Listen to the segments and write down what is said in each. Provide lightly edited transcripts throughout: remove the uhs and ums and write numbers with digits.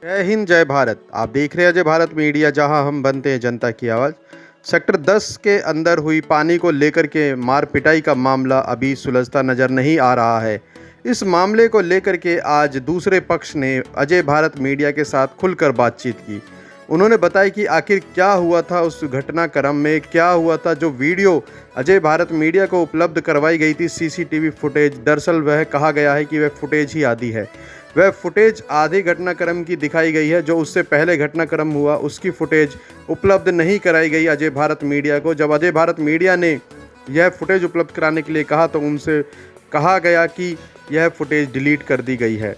जय हिंद जय भारत। आप देख रहे हैं अजय भारत मीडिया, जहां हम बनते हैं जनता की आवाज़। सेक्टर 10 के अंदर हुई पानी को लेकर के मार पिटाई का मामला अभी सुलझता नज़र नहीं आ रहा है। इस मामले को लेकर के आज दूसरे पक्ष ने अजय भारत मीडिया के साथ खुलकर बातचीत की। उन्होंने बताया कि आखिर क्या हुआ था उस घटनाक्रम में, क्या हुआ था। जो वीडियो अजय भारत मीडिया को उपलब्ध करवाई गई थी, सीसीटीवी फुटेज, दरअसल वह कहा गया है कि वह फुटेज ही आधी है। वह फुटेज आधे घटनाक्रम की दिखाई गई है। जो उससे पहले घटनाक्रम हुआ उसकी फुटेज उपलब्ध नहीं कराई गई अजय भारत मीडिया को। जब अजय भारत मीडिया ने यह फुटेज उपलब्ध कराने के लिए कहा तो उनसे कहा गया कि यह फुटेज डिलीट कर दी गई है।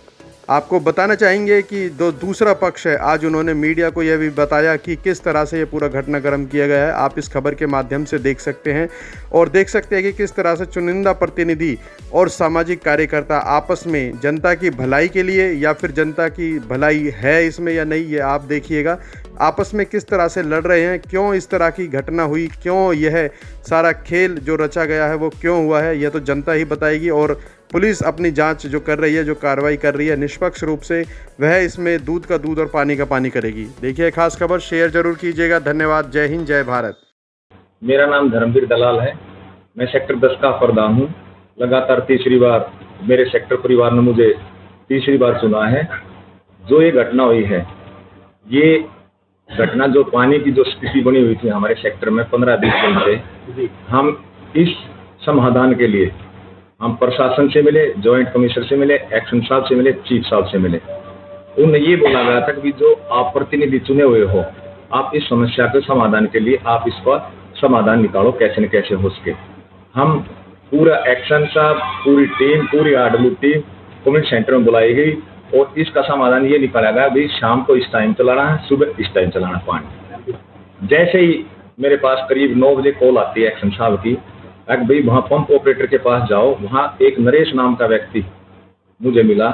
आपको बताना चाहेंगे कि दूसरा पक्ष है, आज उन्होंने मीडिया को यह भी बताया कि किस तरह से ये पूरा घटनाक्रम किया गया है। आप इस खबर के माध्यम से देख सकते हैं और देख सकते हैं कि किस तरह से चुनिंदा प्रतिनिधि और सामाजिक कार्यकर्ता आपस में जनता की भलाई के लिए, या फिर जनता की भलाई है इसमें या नहीं, ये आप देखिएगा, आपस में किस तरह से लड़ रहे हैं। क्यों इस तरह की घटना हुई, क्यों यह सारा खेल जो रचा गया है वो क्यों हुआ है, यह तो जनता ही बताएगी। और पुलिस अपनी जांच जो कर रही है, जो कार्रवाई कर रही है निष्पक्ष रूप से, वह इसमें दूध का दूध और पानी का पानी करेगी। देखिए खास खबर, शेयर जरूर कीजिएगा। धन्यवाद। जय हिंद जय भारत। मेरा नाम धर्मवीर दलाल है। मैं सेक्टर 10 का प्रधान हूँ। लगातार तीसरी बार मेरे सेक्टर परिवार ने मुझे तीसरी बार चुना है। जो ये घटना हुई है, ये घटना जो पानी की जो स्थिति बनी हुई थी हमारे सेक्टर में 15-20 दिन से, हम इस समाधान के लिए हम प्रशासन से मिले, जॉइंट कमिश्नर से मिले, एक्शन साहब से मिले, चीफ साहब से मिले। उन्हें ये बोला गया था कि जो आप प्रतिनिधि चुने हुए हो, आप इस समस्या के समाधान के लिए आप इसका समाधान निकालो कैसे न कैसे हो सके। हम पूरा एक्शन साहब, पूरी टीम, पूरी आरडब्ल्यू टीम कम्युनिटी सेंटर में बुलाई गई और इसका समाधान ये निकाला गया भाई शाम को इस टाइम चलाना है, सुबह इस टाइम चलाना पानी। जैसे ही मेरे पास करीब 9 बजे कॉल आती है एक्शन साहब की, भाई वहाँ पंप ऑपरेटर के पास जाओ। वहाँ एक नरेश नाम का व्यक्ति मुझे मिला,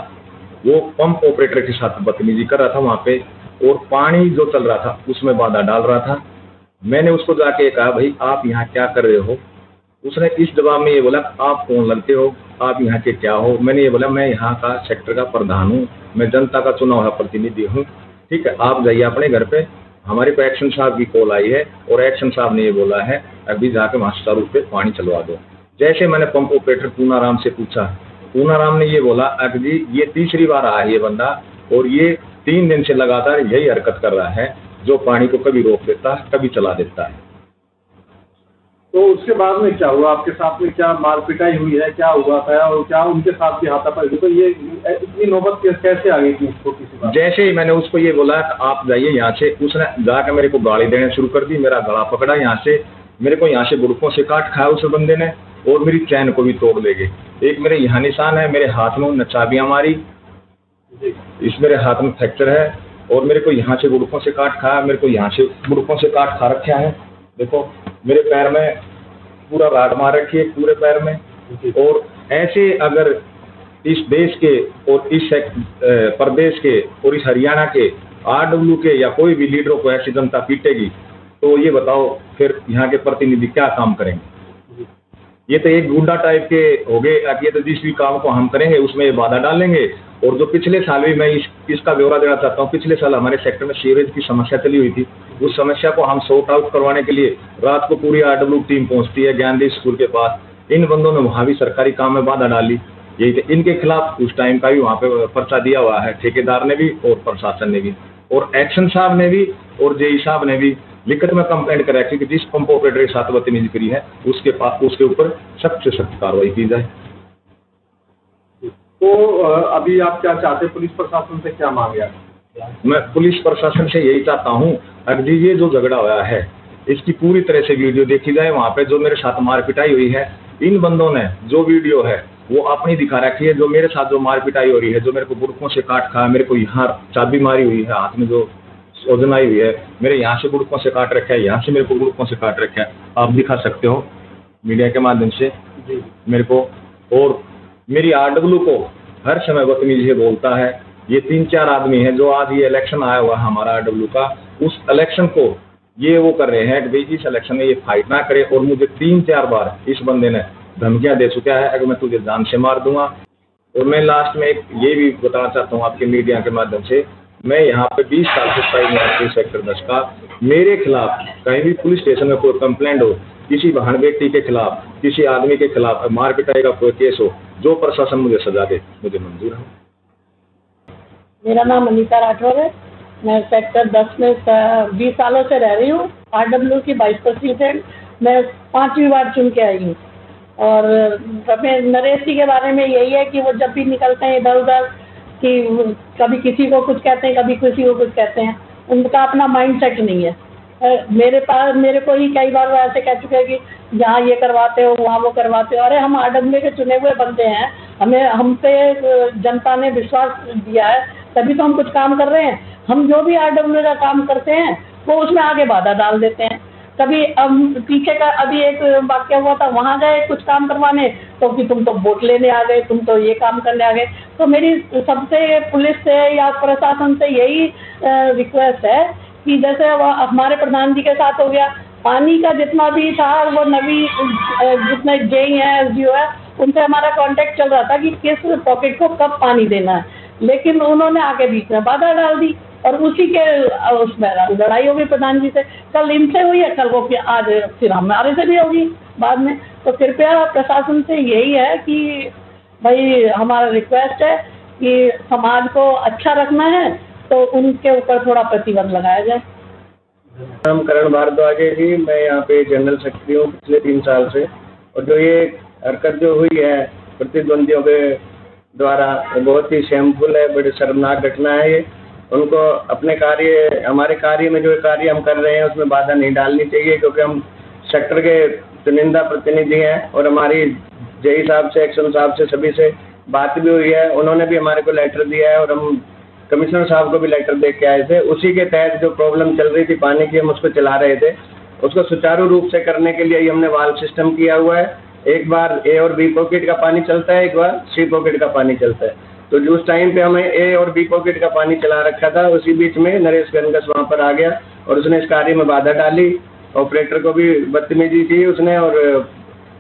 वो पंप ऑपरेटर के साथ बदतमीजी कर रहा था वहाँ पे और पानी जो चल रहा था उसमें बाधा डाल रहा था। मैंने उसको जाके कहा भाई आप यहाँ क्या कर रहे हो। उसने इस जवाब में ये बोला आप कौन लगते हो, आप यहाँ के क्या हो। मैंने ये बोला मैं यहाँ का सेक्टर का प्रधान हूँ, मैं जनता का चुना हुआ प्रतिनिधि हूँ। ठीक है, आप जाइए अपने घर पे। हमारे पे एक्शन साहब की कॉल आई है और एक्शन साहब ने ये बोला है अभी जाके वहाँ सुचारू रूप से पानी चलवा दो। जैसे मैंने पंप ऑपरेटर पूनाराम से पूछा, पूनाराम ने ये बोला अब जी ये तीसरी बार आया है ये बंदा और ये 3 दिन से लगातार यही हरकत कर रहा है, जो पानी को कभी रोक देता है कभी चला देता है। तो उसके बाद में क्या हुआ, आपके साथ में क्या मार पिटाई हुई है, क्या हुआ था और क्या उनके साथ भी हाथापाई हुई? तो ये इतनी नौबत कैसे आ गई थी उसको किसी बात? जैसे ही मैंने उसको ये बोला आप जाइए यहाँ से, उसने जाकर मेरे को गाली देने शुरू कर दी। मेरा गला पकड़ा यहाँ से, मेरे को यहाँ से गुड़कों से काट खाया उस बंदे ने और मेरी चैन को भी तोड़ ले गए। एक मेरे यहाँ निशान है, मेरे हाथ में उन्होंने चाबियाँ मारी, इस मेरे हाथ में फ्रैक्चर है और मेरे को यहाँ से गुड़कों से काट खाया, मेरे को यहाँ से गुड़कों से काट खा रखा है। देखो मेरे पैर में पूरा राड मार रखी है पूरे पैर में। और ऐसे अगर इस देश के और इस प्रदेश के और इस हरियाणा के आरडब्ल्यू के या कोई भी लीडरों को ऐसी जनता पीटेगी तो ये बताओ फिर यहाँ के प्रतिनिधि क्या काम करेंगे। ये तो एक गुंडा टाइप के हो गए। ये तो जिस भी काम को हम करेंगे उसमें ये बाधा डालेंगे। और जो पिछले साल भी मैं इसका ब्यौरा देना चाहता हूँ, पिछले साल हमारे सेक्टर में सीवरेज की समस्या चली हुई थी। उस समस्या को हम सॉर्ट आउट करवाने के लिए रात को पूरी आरडब्ल्यू टीम पहुंचती है ज्ञानदेव स्कूल के पास। इन बंदों ने वहाँ भी सरकारी काम में बाधा डाली। यही इनके खिलाफ उस टाइम का भी वहाँ पे पर्चा दिया हुआ है, ठेकेदार ने भी और प्रशासन ने भी और एक्शन साहब ने भी और जेई साहब ने भी लिखित में कंप्लेंट करा कि जिस पंप ऑपरेटर के साथ बदतमीजी करी है उसके ऊपर सख्त से सख्त कार्रवाई की जाए। तो अभी आप क्या चाहते हैं, पुलिस प्रशासन से क्या मांगे आप? मैं पुलिस प्रशासन से यही चाहता हूँ अगर ये जो झगड़ा हुआ है इसकी पूरी तरह से वीडियो देखी जाए। वहाँ पे जो मेरे साथ मार पिटाई हुई है, इन बंदों ने जो वीडियो है वो अपनी दिखा रखी है। जो मेरे साथ जो मार पिटाई हो रही है, जो मेरे को गुड़कों से काट खाया, मेरे को यहाँ चाबी मारी हुई है, हाथ में जो सोजन आई हुई है, मेरे यहाँ से गुड़कों से काट रखा है, यहाँ से मेरे को गुड़कों से काट रखा है। आप दिखा सकते हो मीडिया के माध्यम से मेरे को। और मेरी आरडब्ल्यू को हर समय बदतमीजी से बोलता है। ये 3-4 आदमी हैं जो आज ये इलेक्शन आया हुआ है हमारा आरडब्ल्यू का, उस इलेक्शन को ये वो कर रहे हैं कि भाई इस इलेक्शन में ये फाइट ना करे। और मुझे 3-4 बार इस बंदे ने धमकियां दे चुका है अगर मैं तुझे जान से मार दूंगा। और मैं लास्ट में एक ये भी बताना चाहता हूँ आपके मीडिया के माध्यम से मैं यहाँ पे 20 साल से सफाई निवासी सेक्टर 10 का। मेरे खिलाफ कहीं भी पुलिस स्टेशन में कोई कंप्लेंट हो, किसी बहन बेटी के खिलाफ, किसी आदमी के खिलाफ मार पिटाई का कोई केस हो, जो प्रशासन मुझे सजा दे, मुझे मंजूर है। मेरा नाम अनीता राठौर है। मैं सेक्टर 10 में 20 सालों से रह रही हूँ। RW की वाइस प्रेसिडेंट मैं 5वीं बार चुन के आई हूँ। और हमें नरेश जी के बारे में यही है कि वो जब भी निकलते हैं इधर उधर कि कभी किसी को कुछ कहते हैं, कभी किसी को कुछ कहते हैं, उनका अपना माइंड सेट नहीं है। मेरे को ही कई बार वो ऐसे कह चुके हैं कि जहाँ ये करवाते हो वहाँ वो करवाते हो। अरे हम RW के चुने हुए बंदे हैं, हम पे जनता ने विश्वास दिया है, तभी तो हम कुछ काम कर रहे हैं। हम जो भी RW का काम करते हैं वो उसमें आगे बाधा डाल देते हैं। कभी पीछे का अभी एक वाक्य हुआ था, वहाँ गए कुछ काम करवाने तो कि तुम तो वोट लेने आ गए, तुम तो ये काम करने आ गए। तो मेरी सबसे पुलिस से या प्रशासन से यही रिक्वेस्ट है कि जैसे हमारे प्रधान जी के साथ हो गया, पानी का जितना भी था वो नवी जितने जेई हैं, SDO है, उनसे हमारा कांटेक्ट चल रहा था कि किस पॉकेट को कब पानी देना है, लेकिन उन्होंने आके बीच में बाधा डाल दी और उसी के उसमें लड़ाई होगी प्रधान जी से। कल इनसे हुई है, कल वो आज फिर हमारे से भी होगी बाद में। तो कृपया प्रशासन से यही है कि भाई हमारा रिक्वेस्ट है कि समाज को अच्छा रखना है तो उनके ऊपर थोड़ा प्रतिबंध लगाया जाए। नाम करण भारद्वाज है जी। मैं यहाँ पे जनरल सेक्रेटरी हूँ पिछले 3 साल से। और जो ये हरकत जो हुई है प्रतिद्वंदियों के द्वारा, बहुत ही शेमफुल है, बड़ी शर्मनाक घटना है ये। उनको अपने हमारे कार्य में जो कार्य हम कर रहे हैं उसमें बाधा नहीं डालनी चाहिए, क्योंकि हम सेक्टर के चुनिंदा प्रतिनिधि हैं। और हमारी जेई साहब से, एक्शन साहब से, सभी से बात भी हुई है। उन्होंने भी हमारे को लेटर दिया है और हम कमिश्नर साहब को भी लेटर दे के आए थे। उसी के तहत जो प्रॉब्लम चल रही थी पानी की, हम उसको चला रहे थे। उसको सुचारू रूप से करने के लिए हमने वाल्व सिस्टम किया हुआ है। एक बार A और B पॉकेट का पानी चलता है, एक बार C पॉकेट का पानी चलता है। तो जो उस टाइम पे हमें A और B पॉकेट का पानी चला रखा था, उसी बीच में नरेश गनगस वहाँ पर आ गया और उसने इस कार्य में बाधा डाली। ऑपरेटर को भी बदतमीजी की उसने और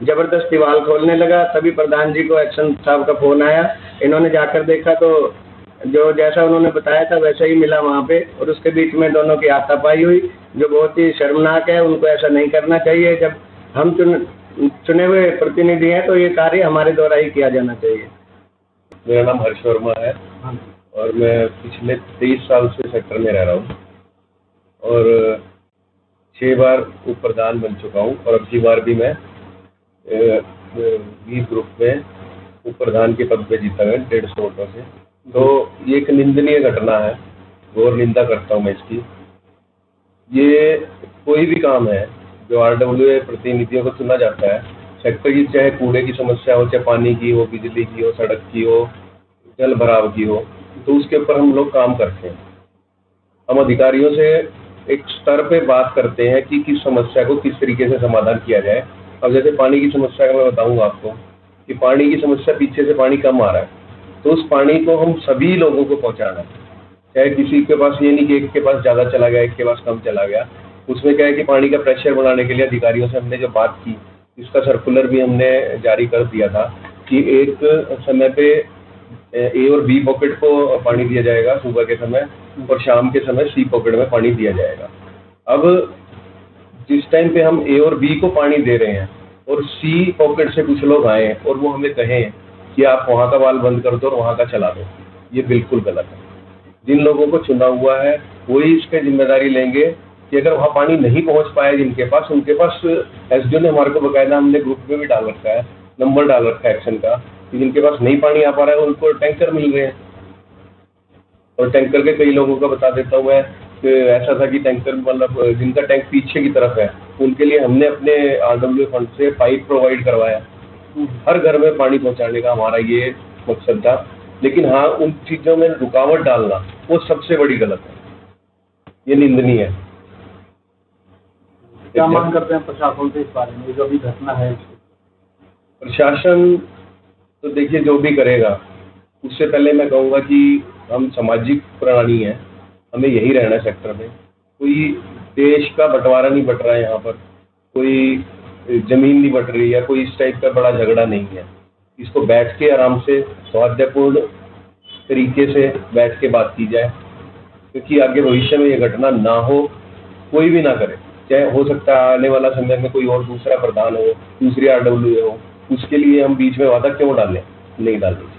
जबरदस्ती वाल्व खोलने लगा। तभी प्रधान जी को एक्शन साहब का फोन आया। इन्होंने जाकर देखा तो जो जैसा उन्होंने बताया था वैसा ही मिला वहाँ पे, और उसके बीच में दोनों की हाथापाई हुई, जो बहुत ही शर्मनाक है। उनको ऐसा नहीं करना चाहिए। जब हम चुने हुए प्रतिनिधि हैं तो ये कार्य हमारे द्वारा ही किया जाना चाहिए। मेरा नाम हर्ष वर्मा है और मैं पिछले 23 साल से सेक्टर में रह रहा हूँ और 6 बार उप प्रधान बन चुका हूँ और अब की बार भी मैं बी ग्रुप में उप प्रधान के पद पे जीता गया 150 वोटों से। तो ये एक निंदनीय घटना है, घोर निंदा करता हूँ मैं इसकी। ये कोई भी काम है जो RWA प्रतिनिधियों को चुना जाता है सेक्टर की, चाहे कूड़े की समस्या हो, चाहे पानी की हो, बिजली की हो, सड़क की हो, जल भराव की हो, तो उसके ऊपर हम लोग काम करते हैं। हम अधिकारियों से एक स्तर पे बात करते हैं कि किस समस्या को किस तरीके से समाधान किया जाए। अब जैसे पानी की समस्या का मैं बताऊंगा आपको कि पानी की समस्या, पीछे से पानी कम आ रहा है, तो उस पानी को हम सभी लोगों को पहुँचाना है। चाहे किसी के पास ये नहीं कि एक के पास ज़्यादा चला गया, एक के पास कम चला गया। उसमें क्या है कि पानी का प्रेशर बढ़ाने के लिए अधिकारियों से हमने जो बात की, इसका सर्कुलर भी हमने जारी कर दिया था कि एक समय पे A और B पॉकेट को पानी दिया जाएगा सुबह के समय और शाम के समय C पॉकेट में पानी दिया जाएगा। अब जिस टाइम पे हम A और B को पानी दे रहे हैं और C पॉकेट से कुछ लोग आए और वो हमें कहें कि आप वहाँ का वाल्व बंद कर दो और वहाँ का चला दो, ये बिल्कुल गलत है। जिन लोगों को चुना हुआ है वही इसकी जिम्मेदारी लेंगे कि अगर वहाँ पानी नहीं पहुँच पाया जिनके पास, उनके पास SDO ने हमारे को बकायदा, हमने ग्रुप में भी डाल रखा है, नंबर डाल रखा है एक्शन का, कि जिनके पास नहीं पानी आ पा रहा है उनको टैंकर मिल रहे हैं। और टैंकर के कई लोगों का बता देता हूँ मैं कि ऐसा था कि टैंकर मतलब जिनका टैंक पीछे की तरफ है उनके लिए हमने अपने RWA फंड से पाइप प्रोवाइड करवाया। हर घर में पानी पहुँचाने का हमारा ये मकसद था। लेकिन हाँ, उन चीज़ों में रुकावट डालना वो सबसे बड़ी गलत है, ये निंदनीय है। क्या मांग करते हैं प्रशासन से इस बारे में, जो भी घटना है? प्रशासन तो देखिए जो भी करेगा, उससे पहले मैं कहूँगा कि हम सामाजिक प्राणी हैं, हमें यही रहना है सेक्टर में। कोई देश का बंटवारा नहीं बट रहा है यहाँ पर, कोई ज़मीन नहीं बट रही है, कोई इस टाइप का बड़ा झगड़ा नहीं है। इसको बैठ के आराम से सौहार्दपूर्ण तरीके से बैठ के बात की जाए क्योंकि आगे भविष्य में ये घटना ना हो, कोई भी ना करे। चाहे हो सकता है आने वाला समय में कोई और दूसरा प्रधान हो, दूसरी RWA हो, उसके लिए हम बीच में वादा क्यों डालें? नहीं डालनी चाहिए।